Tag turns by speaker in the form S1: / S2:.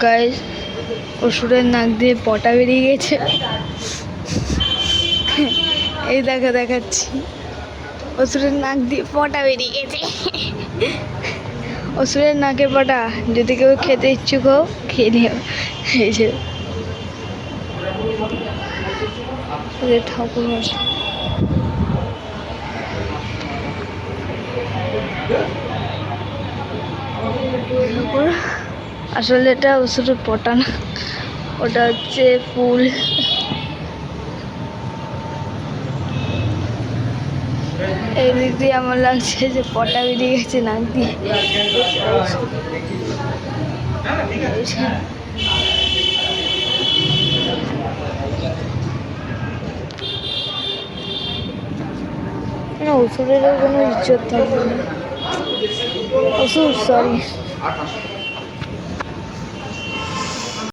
S1: Guys, অসুরের নাক দিয়ে পটা বেরিয়ে গেছে। এই দেখাচ্ছি, অসুরের নাক দিয়ে পটা বেরিয়ে গেছে। অসুরের নাকে পটা, যদি কেউ খেতে ইচ্ছুক হোক খেয়ে নিও। এই যে ঠাকুর মশাই, আসলে এটা অসুরের পটা না, ওটা হচ্ছে ফুল। এই দিক দিয়ে আমার লাগছে যে পটা বেরিয়ে গেছে নাক দিয়ে। অসুরেরও কোনো ইজ্জত থাকবে না। অসুর, সরি।